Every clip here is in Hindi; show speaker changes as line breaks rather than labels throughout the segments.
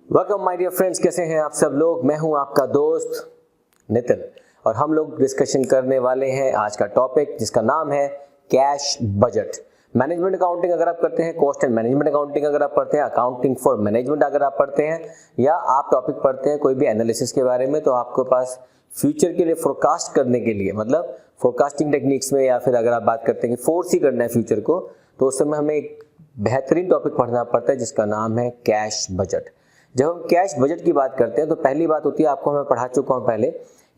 वेलकम माय डियर फ्रेंड्स, कैसे हैं आप सब लोग। मैं हूं आपका दोस्त नितिन और हम लोग डिस्कशन करने वाले हैं आज का टॉपिक जिसका नाम है कैश बजट। मैनेजमेंट अकाउंटिंग अगर आप करते हैं, कॉस्ट एंड मैनेजमेंट अकाउंटिंग अगर आप पढ़ते हैं, अकाउंटिंग फॉर मैनेजमेंट अगर आप पढ़ते हैं, या आप टॉपिक पढ़ते हैं कोई भी एनालिसिस के बारे में, तो आपके पास फ्यूचर के लिए फोरकास्ट करने के लिए, मतलब फोरकास्टिंग टेक्निक्स में, या फिर अगर आप बात करते हैं कि फोर्स ही करना है फ्यूचर को, तो उस समय हमें एक बेहतरीन टॉपिक पढ़ना पड़ता है जिसका नाम है कैश बजट। जब हम कैश बजट की बात करते हैं तो पहली बात होती है, आपको मैं पढ़ा चुका हूं पहले,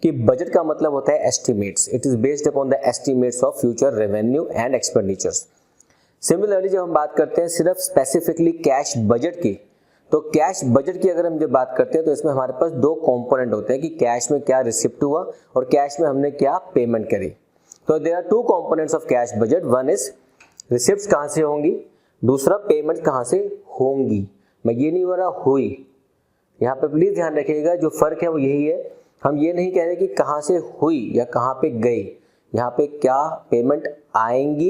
कि बजट का मतलब होता है estimates. It is based upon the estimates of future revenue and expenditures. Similarly जब हम बात करते हैं सिर्फ स्पेसिफिकली कैश बजट की, तो कैश बजट की अगर हम जब बात करते हैं तो इसमें हमारे पास दो कंपोनेंट होते हैं कि कैश में क्या रिसिप्ट हुआ और कैश में हमने क्या पेमेंट करी। तो there are two components of cash budget. One is receipts कहां से होंगी, दूसरा पेमेंट कहां से होंगी। मैं ये नहीं बोल रहा हुई, यहाँ पे प्लीज ध्यान रखिएगा, जो फर्क है वो यही है। हम ये नहीं कह रहे कि कहाँ से हुई या कहाँ पे गई, यहाँ पे क्या पेमेंट आएंगी,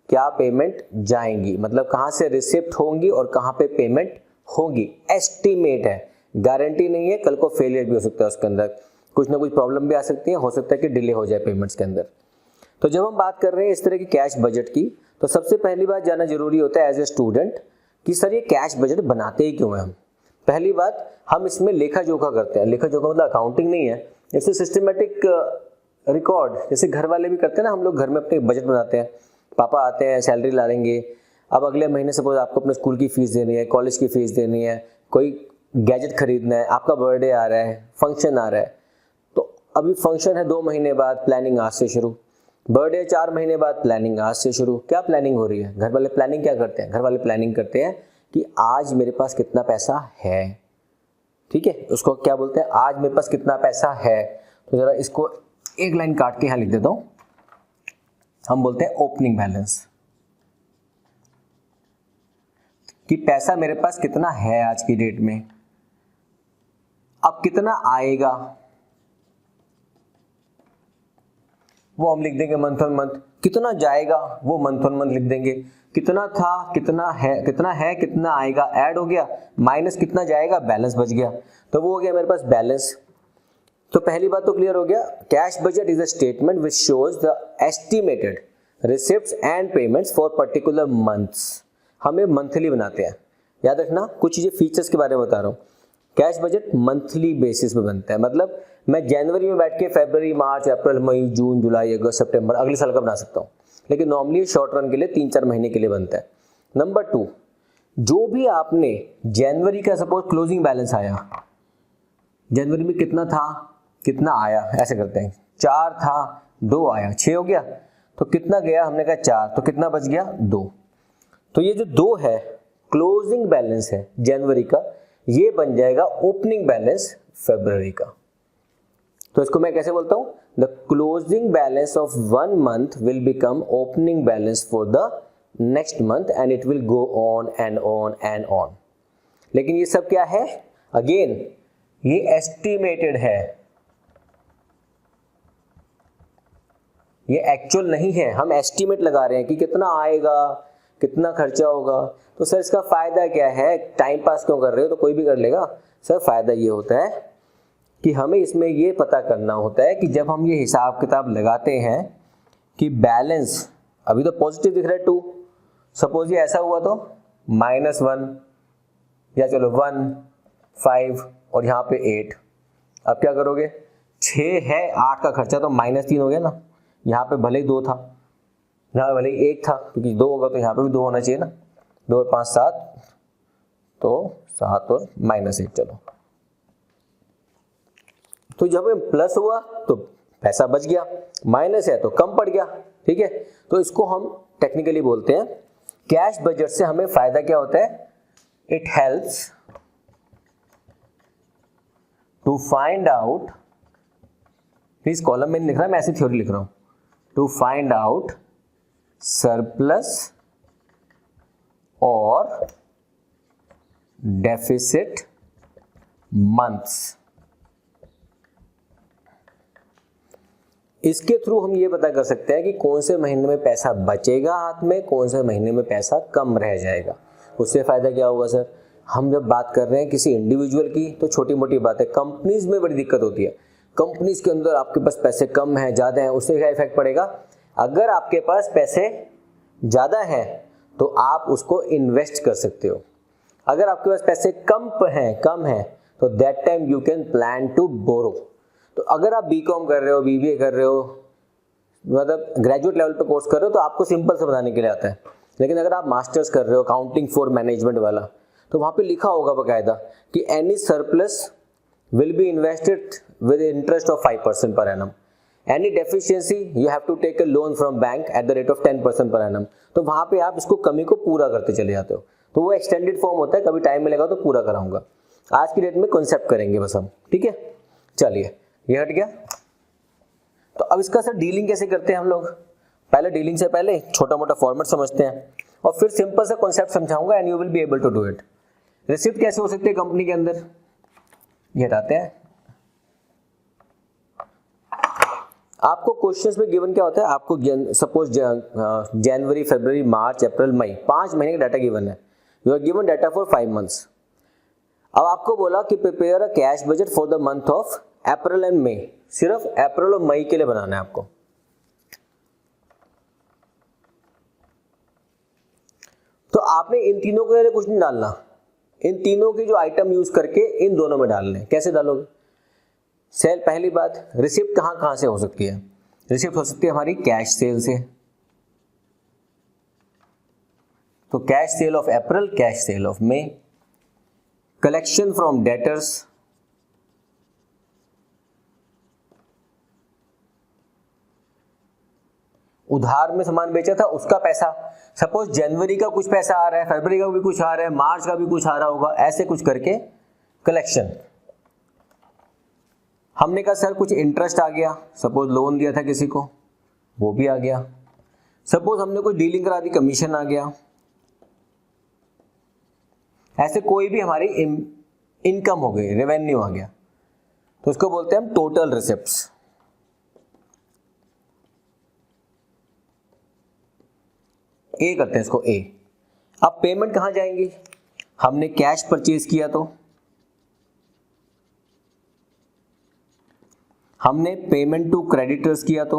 क्या पेमेंट जाएंगी, मतलब कहाँ से रिसिप्ट होंगी और कहाँ पे पेमेंट होंगी। एस्टिमेट है, गारंटी नहीं है, कल को फेलियर भी हो सकता है, उसके अंदर कुछ ना कुछ प्रॉब्लम भी आ सकती है, हो सकता है कि डिले हो जाए पेमेंट्स के अंदर। तो जब हम बात कर रहे हैं इस तरह की कैश बजट की, तो सबसे पहली बात जानना जरूरी होता है एज ए स्टूडेंट कि सर ये कैश बजट बनाते ही क्यों है हम। पहली बात, हम इसमें लेखा जोखा करते हैं। लेखा जोखा मतलब अकाउंटिंग नहीं है, जैसे सिस्टमेटिक रिकॉर्ड, जैसे घर वाले भी करते हैं ना, हम लोग घर में अपने बजट बनाते हैं। पापा आते हैं, सैलरी ला लेंगे, अब अगले महीने सपोज आपको अपने स्कूल की फीस देनी है, कॉलेज की फीस देनी है, कोई गैजेट खरीदना है, आपका बर्थडे आ रहा है, फंक्शन आ रहा है, तो अभी फंक्शन है 2 महीने बाद, प्लानिंग आज से शुरू। बर्थडे 4 महीने बाद, प्लानिंग आज से शुरू। क्या प्लानिंग हो रही है? घर वाले प्लानिंग क्या करते हैं? घर वाले प्लानिंग करते हैं कि आज मेरे पास कितना पैसा है, ठीक है, उसको क्या बोलते हैं, आज मेरे पास कितना पैसा है। तो जरा इसको एक लाइन काट के यहां लिख देता हूं, हम बोलते हैं ओपनिंग बैलेंस, कि पैसा मेरे पास कितना है आज की डेट में। अब कितना आएगा वो हम लिख देंगे मंथ ऑन मंथ, कितना जाएगा वो मंथ ऑन मंथ लिख देंगे। कितना था, कितना है, कितना आएगा, ऐड हो गया, माइनस कितना जाएगा, बैलेंस बच गया, तो वो हो गया मेरे पास बैलेंस। तो पहली बात तो क्लियर हो गया, cash budget is a statement which shows the estimated receipts and payments for particular months. हमें मंथली बनाते हैं, याद रखना, कुछ चीजें फीचर्स के बारे में बता रहा हूँ। कैश बजट मंथली बेसिस पे बनता है, मतलब मैं जनवरी में बैठ के फरवरी, मार्च, अप्रैल, मई, जून, जुलाई, अगस्त, सितंबर अगले साल का बना सकता हूँ, लेकिन नॉर्मली शॉर्ट रन के लिए 3-4 महीने के लिए बनता है। नंबर 2, जो भी आपने जनवरी का सपोज क्लोजिंग बैलेंस आया, जनवरी में कितना था, कितना आया, ऐसे करते हैं, 4 था, 2 आया, 6 हो गया, तो कितना गया, हमने कहा 4, तो कितना बच गया, 2। तो ये जो 2 है क्लोजिंग बैलेंस है जनवरी का, ये बन जाएगा ओपनिंग बैलेंस फरवरी का। तो इसको मैं कैसे बोलता हूं, the closing balance of 1 month will become opening balance for the next month and it will go on and on and on. लेकिन ये सब क्या है, अगेन ये एस्टिमेटेड है, ये एक्चुअल नहीं है। हम एस्टिमेट लगा रहे हैं कि कितना आएगा, कितना खर्चा होगा। तो सर इसका फायदा क्या है, टाइम पास क्यों कर रहे हो, तो कोई भी कर लेगा। सर फायदा ये होता है कि हमें इसमें ये पता करना होता है कि जब हम ये हिसाब किताब लगाते हैं कि बैलेंस अभी तो पॉजिटिव दिख रहा है 2, सपोज ये ऐसा हुआ तो -1, या चलो 1, 5 और यहाँ पे 8। अब क्या करोगे, 6 है, 8 का खर्चा तो -3 हो गया ना। यहाँ पे भले ही 2 था, यहाँ भले ही 1 था, क्योंकि 2 होगा तो यहाँ पे भी 2 होना चाहिए ना। 2 और 5 7, तो 7 और -1, चलो। तो जब प्लस हुआ तो पैसा बच गया, माइनस है तो कम पड़ गया, ठीक है। तो इसको हम टेक्निकली बोलते हैं कैश बजट से हमें फायदा क्या होता है, it helps to find out, please column में नहीं लिख रहा, मैं ऐसी थ्योरी लिख रहा हूं, टू फाइंड आउट सरप्लस और डेफिसिट मंथ्स। इसके थ्रू हम ये पता कर सकते हैं कि कौन से महीने में पैसा बचेगा हाथ में, कौन से महीने में पैसा कम रह जाएगा। उससे फायदा क्या होगा सर, हम जब बात कर रहे हैं किसी इंडिविजुअल की तो छोटी मोटी बात है, कंपनीज में बड़ी दिक्कत होती है। कंपनीज के अंदर आपके पास पैसे कम हैं ज़्यादा हैं, उससे क्या इफेक्ट पड़ेगा? अगर आपके पास पैसे ज़्यादा हैं तो आप उसको इन्वेस्ट कर सकते हो, अगर आपके पास पैसे कम हैं तो that time you can plan to borrow. तो अगर आप बीकॉम कर रहे हो, बीबीए कर रहे हो, मतलब ग्रेजुएट लेवल पे कोर्स कर रहे हो, तो आपको सिंपल से बताने के लिए आता है। लेकिन अगर आप मास्टर्स कर रहे हो अकाउंटिंग फॉर मैनेजमेंट वाला, तो वहाँ पे लिखा होगा बकायदा कि any surplus will be invested with interest of 5% per annum, any deficiency you have to take a loan from bank at the rate of 10% per annum. तो वहाँ पे आप इसको कमी को पूरा करते चले जाते हो। तो वो एक्सटेंडेड फॉर्म होता है, कभी टाइम मिलेगा तो पूरा कराऊंगा। आज की डेट में कॉन्सेप्ट करेंगे बस हम, ठीक है। चलिए ये हट गया। तो अब इसका सर डीलिंग कैसे करते हैं हम लोग? पहले डीलिंग से पहले छोटा मोटा फॉर्मेट समझते हैं और फिर सिंपल सा कॉन्सेप्ट समझाऊंगा and you will be able to do it. Receipt कैसे हो सकती है कंपनी के अंदर, ये हटाते हैं। आपको क्वेश्चंस में गिवन क्या होता है, आपको सपोज जनवरी, फरवरी, मार्च, अप्रैल, मई 5 महीने का डाटा गिवन है। You are given data for 5 months. अब आपको बोला कि prepare a cash budget for the month of April and May. सिर्फ अप्रैल और मई के लिए बनाना है आपको। तो आपने इन तीनों के लिए कुछ नहीं डालना, इन तीनों की जो आइटम यूज करके इन दोनों में डालने। कैसे डालोगे? सेल, पहली बात, रिसिप्ट कहां से हो सकती है? रिसिप्ट हो सकती है हमारी कैश सेल से। तो cash sale of April, cash sale of May. Collection from debtors, उधार में सामान बेचा था उसका पैसा। सपोज जनवरी का कुछ पैसा आ रहा है, फरवरी का भी कुछ आ रहा है, मार्च का भी कुछ आ रहा होगा, ऐसे कुछ करके कलेक्शन। हमने कहा सर कुछ इंटरेस्ट आ गया, सपोज लोन दिया था किसी को, वो भी आ गया। सपोज हमने कोई डीलिंग करा दी, कमीशन आ गया। ऐसे कोई भी हमारी इनकम हो गई, रेवेन्यू आ गया, तो उसको बोलते हैं हम टोटल रिसिप्ट्स। ए करते हैं इसको, ए। अब पेमेंट कहां जाएंगी? हमने कैश परचेज किया तो हमने पेमेंट टू क्रेडिटर्स किया तो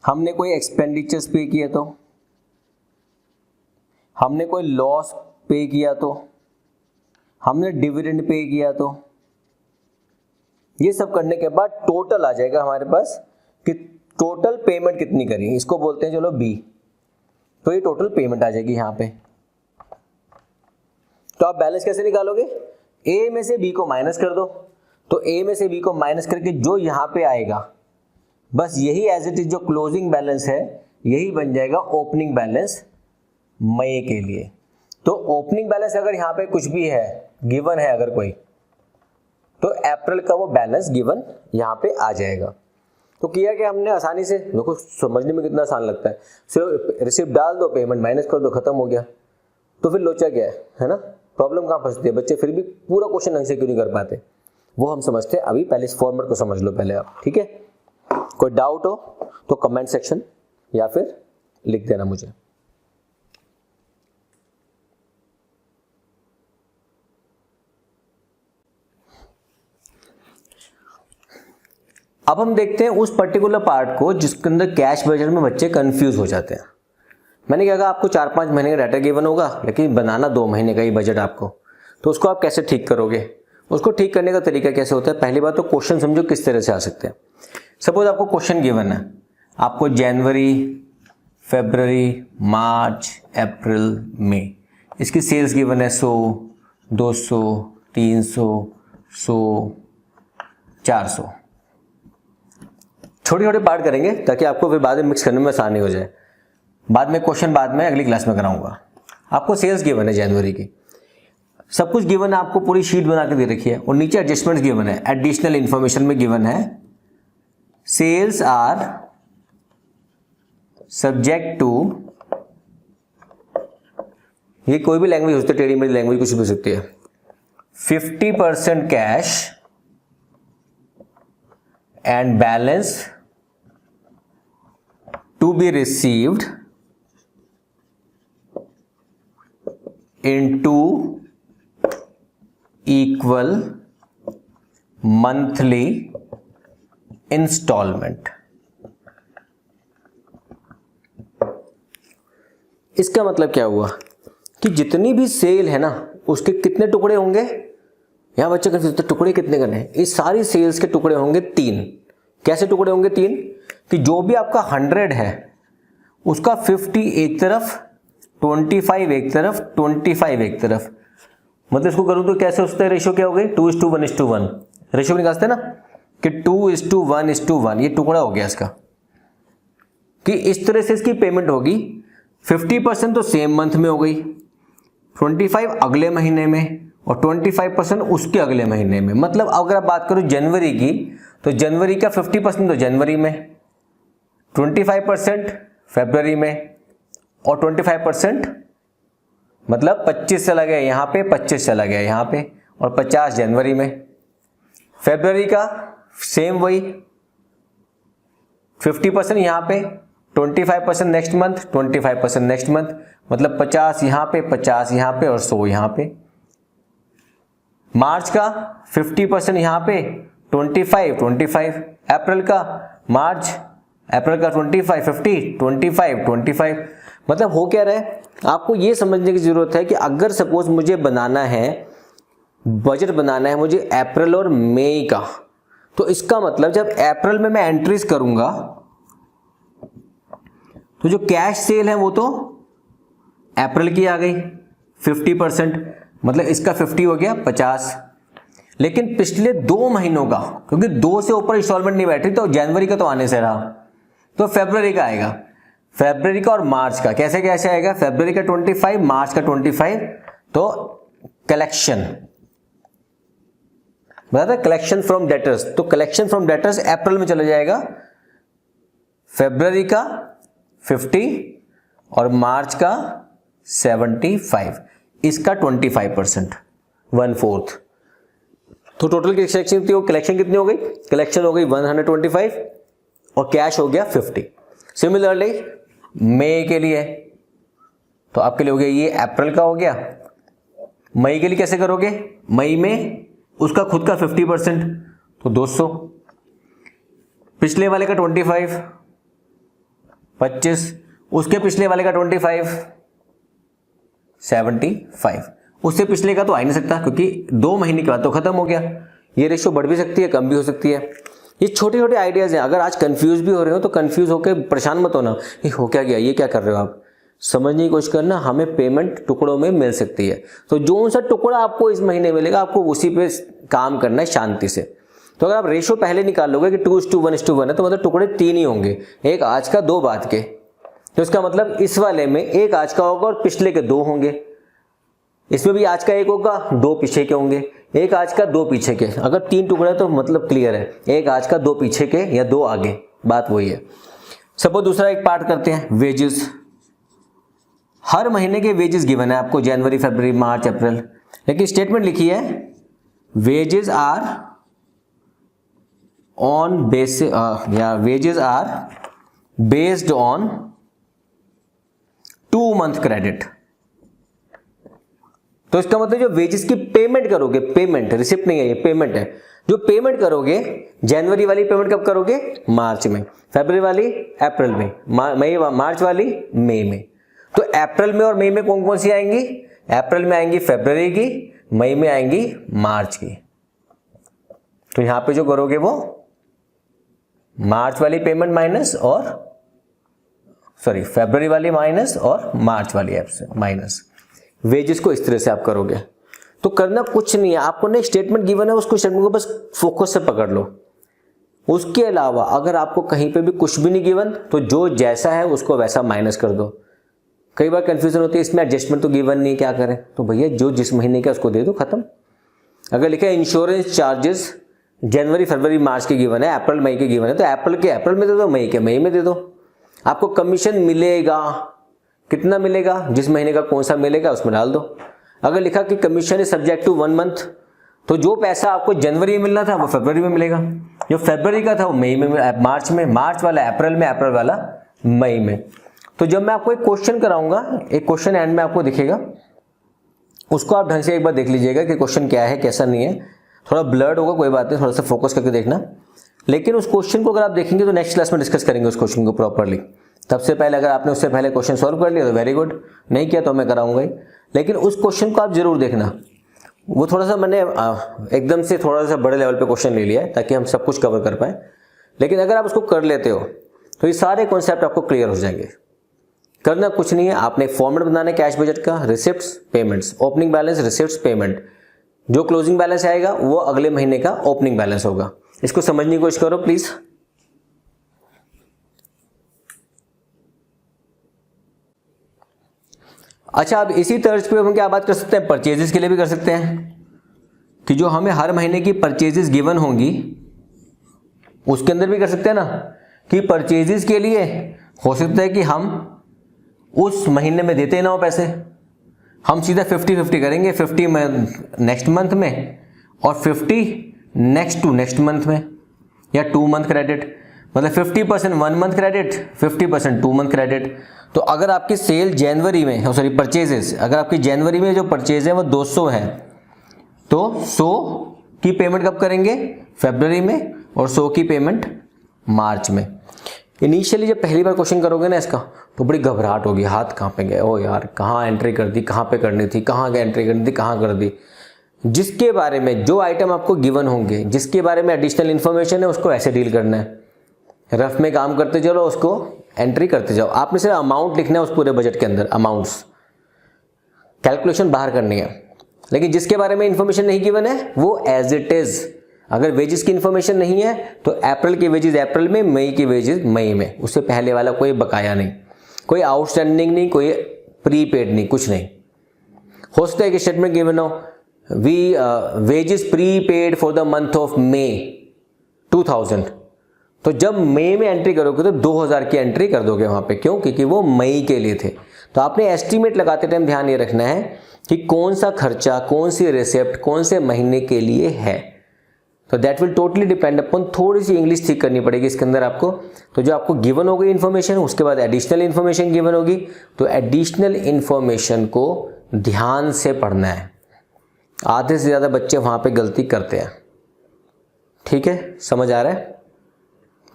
हमने कोई एक्सपेंडिचर्स पे किया तो हमने कोई लॉस पे किया तो हमने डिविडेंड पे किया तो ये सब करने के बाद टोटल आ जाएगा हमारे पास कि टोटल पेमेंट कितनी करी, इसको बोलते हैं चलो बी। तो ये टोटल पेमेंट आ जाएगी यहां पे। तो आप बैलेंस कैसे निकालोगे? ए में से बी को माइनस कर दो। तो ए में से बी को माइनस करके जो यहां पे आएगा, बस यही एज इट इज जो क्लोजिंग बैलेंस है यही बन जाएगा ओपनिंग बैलेंस मई के लिए। तो ओपनिंग बैलेंस अगर यहां पे कुछ भी है, गिवन है अगर कोई, तो अप्रैल का वो बैलेंस गिवन यहां पे आ जाएगा। तो किया कि हमने आसानी से, देखो समझने में कितना आसान लगता है, सिर्फ रिसिप्ट डाल दो, पेमेंट माइनस कर दो, खत्म हो गया। तो फिर लोचा क्या है ना? प्रॉब्लम कहाँ फंसती है? बच्चे फिर भी पूरा क्वेश्चन ढंग से क्यों नहीं कर पाते, वो हम समझते हैं। अभी पहले इस फॉर्मेट को समझ लो पहले आप, ठीक है। कोई डाउट हो तो कमेंट सेक्शन या फिर लिख देना मुझे। अब हम देखते हैं उस पर्टिकुलर पार्ट को जिसके अंदर कैश बजट में बच्चे कंफ्यूज हो जाते हैं। मैंने क्या कहा, आपको 4-5 महीने का डाटा गिवन होगा, लेकिन बनाना 2 महीने का ही बजट आपको। तो उसको आप कैसे ठीक करोगे? उसको ठीक करने का तरीका कैसे होता है? पहली बात तो क्वेश्चन समझो किस तरह से आ सकते हैं। सपोज आपको क्वेश्चन गिवन है, आपको जनवरी, फरवरी, मार्च, अप्रैल, मई, इसकी सेल्स गिवन है 100, 200, 300, 100, 400। छोटे छोटे पार्ट करेंगे ताकि आपको फिर बाद में मिक्स करने में आसानी हो जाए। बाद में क्वेश्चन बाद में अगली क्लास में कराऊंगा। आपको सेल्स गिवन है जनवरी की, सब कुछ गिवन है, आपको पूरी शीट बना के दे रखी है और नीचे एडजस्टमेंट्स गिवन है। एडिशनल इंफॉर्मेशन में गिवन है सेल्स आर सब्जेक्ट टू, ये कोई भी लैंग्वेज हो सकती है, टेढ़ी मेढ़ी लैंग्वेज कुछ भी हो सकती है, 50% cash and balance to be received into equal monthly instalment. इसका मतलब क्या हुआ कि जितनी भी सेल है ना उसके कितने टुकड़े होंगे, यहां बच्चे कंफ्यूज, टुकड़े कितने करने हैं, इस सारी सेल्स के टुकड़े होंगे 3। कैसे टुकड़े होंगे 3 कि जो भी आपका 100 है उसका 50 एक तरफ, 25 एक तरफ, 25 एक तरफ। मतलब इसको करूं तो कैसे उसका रेशियो क्या हो गई 2:1:1 रेशियो निकालते ना कि 2:1:1 ये टुकड़ा हो गया इसका, कि इस तरह से इसकी पेमेंट होगी। 50% तो सेम मंथ में हो गई, 25 अगले महीने में और 25% उसके अगले महीने में। मतलब अगर आप बात करो जनवरी की तो जनवरी का 50% तो जनवरी में, 25% फरवरी में और 25% मतलब 25 चला गया यहाँ पे, 25 चला गया यहाँ पे और 50 जनवरी में। फरवरी का सेम वही 50% यहाँ पे, 25% नेक्स्ट मंथ, 25% नेक्स्ट मंथ, मतलब 50 यहाँ पे, 50 यहाँ पे और 100 यहाँ पे। मार्च का 50% यहाँ पे, 25। अप्रैल का मार्च, अप्रैल का 25, 50, 25। मतलब हो क्या रहा है, आपको ये समझने की जरूरत है कि अगर सपोज मुझे बनाना है, बजट बनाना है मुझे अप्रैल और मई का, तो इसका मतलब जब अप्रैल में मैं एंट्रीज करूंगा तो जो कैश सेल है वो तो अप्रैल की आ गई 50%, मतलब इसका 50 हो गया 50। लेकिन पिछले 2 महीनों का, क्योंकि 2 से ऊपर इंस्टॉलमेंट नहीं बैठी तो जनवरी का तो आने से रहा, तो फरवरी का आएगा, फरवरी का और मार्च का। कैसे कैसे आएगा, फरवरी का 25, मार्च का 25, तो कलेक्शन बता कलेक्शन फ्रॉम डेटर्स, तो कलेक्शन फ्रॉम डेटर्स अप्रैल में चला जाएगा, फरवरी का 50 और मार्च का 75, इसका 25%, 1/4। तो टोटल कलेक्शन कितनी हो गई, कलेक्शन हो गई 125 और कैश हो गया 50। सिमिलरली मई के लिए, तो आपके लिए हो गया ये अप्रैल का हो गया। मई के लिए कैसे करोगे, मई में उसका खुद का 50% तो 200, पिछले वाले का 25, 25, उसके पिछले वाले का 25, 75, उससे पिछले का तो आ ही नहीं सकता क्योंकि 2 महीने के बाद तो खत्म हो गया। ये रेशियो बढ़ भी सकती है, कम भी हो सकती है। ये छोटे छोटे आइडियाज हैं, अगर आज कंफ्यूज भी हो रहे हो तो कंफ्यूज होकर परेशान मत होना, ये हो क्या गया, ये क्या कर रहे हो आप, समझने की कोशिश करना। हमें पेमेंट टुकड़ों में मिल सकती है, तो जो सा टुकड़ा आपको इस महीने मिलेगा आपको उसी पे काम करना है शांति से। तो अगर आप रेशियो पहले निकाल लोगे कि 2:1:1 है, तो मतलब टुकड़े 3 ही होंगे, एक आज का 2 बाद के। तो इसका मतलब इस वाले में एक आज का होगा और पिछले के 2 होंगे, इसमें भी आज का 1 होगा, 2 पीछे के होंगे, एक आज का 2 पीछे के। अगर 3 टुकड़े तो मतलब क्लियर है, एक आज का 2 पीछे के या 2 आगे, बात वही है। सपोज दूसरा एक पार्ट करते हैं, वेजेस। हर महीने के वेजेस गिवन है आपको, जनवरी, फरवरी, मार्च, अप्रैल, लेकिन स्टेटमेंट लिखी है वेजेस आर ऑन बेस या wages are based on 2 month credit. तो इसका मतलब जो वेजेस की पेमेंट करोगे, पेमेंट रिसिप्ट नहीं है ये, पेमेंट है, जो पेमेंट करोगे जनवरी वाली पेमेंट कब करोगे, मार्च में, फरवरी वाली अप्रैल में, मई मार्च वाली मई में। तो अप्रैल में और मई में कौन कौन सी आएंगी, अप्रैल में आएंगी फरवरी की, मई में आएंगी मार्च की। तो यहां पे जो करोगे वो मार्च वाली पेमेंट माइनस और फरवरी वाली माइनस और मार्च वाली माइनस, वेजेस को इस तरह से आप करोगे। तो करना कुछ नहीं है, आपको ना स्टेटमेंट गिवन है, उसको स्टेटमेंट को बस फोकस से पकड़ लो। उसके अलावा अगर आपको कहीं पे भी कुछ भी नहीं गिवन तो जो जैसा है उसको वैसा माइनस कर दो। कई बार कंफ्यूजन होती है इसमें एडजस्टमेंट तो गिवन नहीं, क्या करें, तो भैया जो जिस महीने का उसको दे दो, खत्म। अगर लिखा है इंश्योरेंस चार्जेस जनवरी, फरवरी, मार्च के गिवन है, अप्रैल, मई के गिवन है, तो अप्रैल के अप्रैल में दे दो, मई के मई में दे दो। आपको कमीशन मिलेगा, कितना मिलेगा, जिस महीने का कौन सा मिलेगा उसमें डाल दो। अगर लिखा कि commission is subject to 1 month, तो जो पैसा आपको जनवरी में मिलना था वो फरवरी में मिलेगा, जो फरवरी का था वो मई में, मार्च में, मार्च वाला अप्रैल में, अप्रैल वाला मई में। तो जब मैं आपको एक क्वेश्चन कराऊंगा, एक क्वेश्चन एंड में आपको दिखेगा, उसको आप ढंग से एक बार देख लीजिएगा कि क्वेश्चन क्या है कैसा नहीं है। थोड़ा ब्लर्ड होगा, कोई बात नहीं, थोड़ा सा फोकस करके देखना। लेकिन उस क्वेश्चन को अगर आप देखेंगे तो नेक्स्ट क्लास में डिस्कस करेंगे उस क्वेश्चन को प्रॉपरली। तब से पहले अगर आपने उससे पहले क्वेश्चन सॉल्व कर लिया तो वेरी गुड, नहीं किया तो मैं कराऊंगा ही। लेकिन उस क्वेश्चन को आप जरूर देखना। वो थोड़ा सा मैंने एकदम से थोड़ा सा बड़े लेवल पे क्वेश्चन ले लिया है ताकि हम सब कुछ कवर कर पाए। लेकिन अगर आप उसको कर लेते हो तो ये सारे कॉन्सेप्ट आपको क्लियर हो जाएंगे। करना कुछ नहीं है, आपने एक फॉर्मेट बनाना है कैश बजट का, receipts payments, opening balance receipts payment. जो क्लोजिंग बैलेंस आएगा वो अगले महीने का ओपनिंग बैलेंस होगा। इसको समझने की कोशिश करो प्लीज। अच्छा, अब इसी तर्ज पे हम क्या बात कर सकते हैं, परचेजेस के लिए भी कर सकते हैं कि जो हमें हर महीने की परचेजेस गिवन होंगी उसके अंदर भी कर सकते हैं ना, कि परचेजेस के लिए हो सकता है कि हम उस महीने में देते ना हो पैसे, हम सीधा 50-50 करेंगे, 50 नेक्स्ट मंथ में और 50 नेक्स्ट टू नेक्स्ट मंथ में, या 2 मंथ क्रेडिट, मतलब 50% 1 मंथ क्रेडिट, 50% 2 मंथ क्रेडिट। तो अगर आपकी सेल जनवरी में, सॉरी परचेजेस, अगर आपकी जनवरी में जो परचेज है वो 200 है तो 100 की पेमेंट कब करेंगे, फरवरी में, और 100 की पेमेंट मार्च में। इनिशियली जब पहली बार क्वेश्चन करोगे ना इसका तो बड़ी घबराहट होगी, हाथ कहाँ पे गए, ओ यार कहाँ एंट्री कर दी, कहाँ पे करनी थी, कहाँ एंट्री करनी थी, कहाँ कर दी। जिसके बारे में जो आइटम आपको गिवन होंगे, जिसके बारे में एडिशनल इन्फॉर्मेशन है, उसको ऐसे डील करना है। रफ में काम करते चलो, उसको एंट्री करते जाओ। आपने सिर्फ अमाउंट लिखना है उस पूरे बजट के अंदर, अमाउंट्स कैलकुलेशन बाहर करनी है। लेकिन जिसके बारे में इंफॉर्मेशन नहीं गिवन है वो एज इट इज। अगर वेजेस की इंफॉर्मेशन नहीं है तो अप्रैल की वेजेस अप्रैल में, मई की वेजेस मई में, उससे पहले वाला कोई बकाया नहीं, कोई आउटस्टैंडिंग नहीं, कोई प्रीपेड नहीं, कुछ नहीं। हो सकता है कि स्टेटमेंट गिवन हो, we wages prepaid for the month of May 2000, तो जब मई में एंट्री करोगे तो 2000 की एंट्री कर दोगे वहां पे। क्यों? क्योंकि वो मई के लिए थे। तो आपने एस्टीमेट लगाते टाइम ध्यान ये रखना है कि कौन सा खर्चा, कौन सी रिसिप्ट कौन से महीने के लिए है। तो that will totally depend upon, थोड़ी सी इंग्लिश ठीक करनी पड़ेगी इसके अंदर आपको। तो जो आपको गिवन होगी इन्फॉर्मेशन, उसके बाद एडिशनल इन्फॉर्मेशन गिवन होगी, तो एडिशनल इन्फॉर्मेशन को ध्यान से पढ़ना है। आधे से ज्यादा बच्चे वहां पे गलती करते हैं। ठीक है, समझ आ रहा है?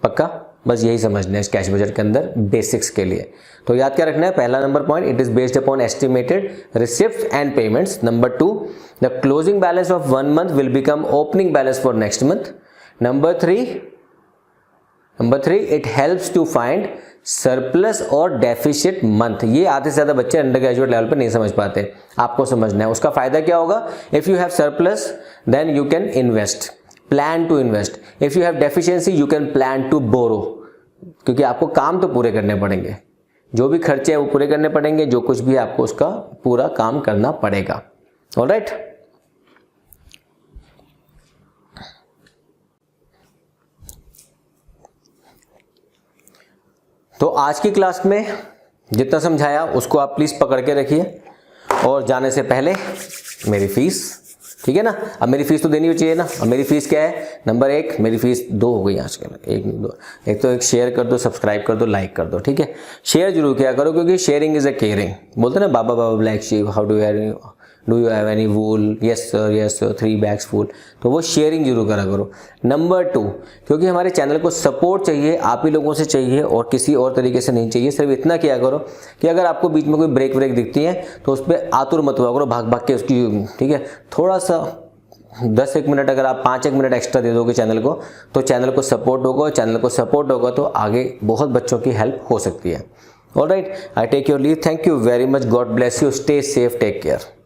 पक्का? बस यही समझना है इस कैश बजट के अंदर बेसिक्स के लिए। तो याद क्या रखना है, पहला number point, it is based upon estimated receipts and payments. Number 2, the closing balance of 1 month will become opening balance for next month. Number 3, it helps to find surplus और डेफिसिट मंथ। ये आधे से ज्यादा बच्चे अंडर ग्रेजुएट लेवल पर नहीं समझ पाते, आपको समझना है। उसका फायदा क्या होगा, if you have surplus then you can invest, plan to invest. If you have deficiency you can plan to borrow, क्योंकि आपको काम तो पूरे करने पड़ेंगे, जो भी खर्चे हैं वो पूरे करने पड़ेंगे, जो कुछ भी आपको उसका पूरा काम करना पड़ेगा। ऑलराइट, तो आज की क्लास में जितना समझाया उसको आप प्लीज पकड़ के रखिए। और जाने से पहले मेरी फीस, ठीक है ना, अब मेरी फीस तो देनी चाहिए ना। अब मेरी फीस क्या है, नंबर 1, मेरी फीस 2 हो गई आजकल, 1 नहीं 2। एक तो एक शेयर कर दो, सब्सक्राइब कर दो, लाइक कर दो, ठीक है। शेयर जरूर किया करो, क्योंकि शेयरिंग इज अ केयरिंग। बोलते ना baa baa black sheep, how do you have any wool, yes sir 3 bags full. तो वो शेयरिंग जरूर करा करो। नंबर 2, क्योंकि हमारे चैनल को सपोर्ट चाहिए, आप ही लोगों से चाहिए और किसी और तरीके से नहीं चाहिए। सिर्फ इतना किया करो कि अगर आपको बीच में कोई ब्रेक दिखती है तो उस पर आतुर मत हुआ करो, भाग के उसकी, ठीक है। थोड़ा सा 10-1 मिनट अगर आप 5-1 मिनट एक्स्ट्रा दे दोगे चैनल को, तो चैनल को सपोर्ट होगा। चैनल को सपोर्ट होगा तो आगे बहुत बच्चों की हेल्प हो सकती है। Alright, I take your leave, thank you very much, God bless you, stay safe, take care.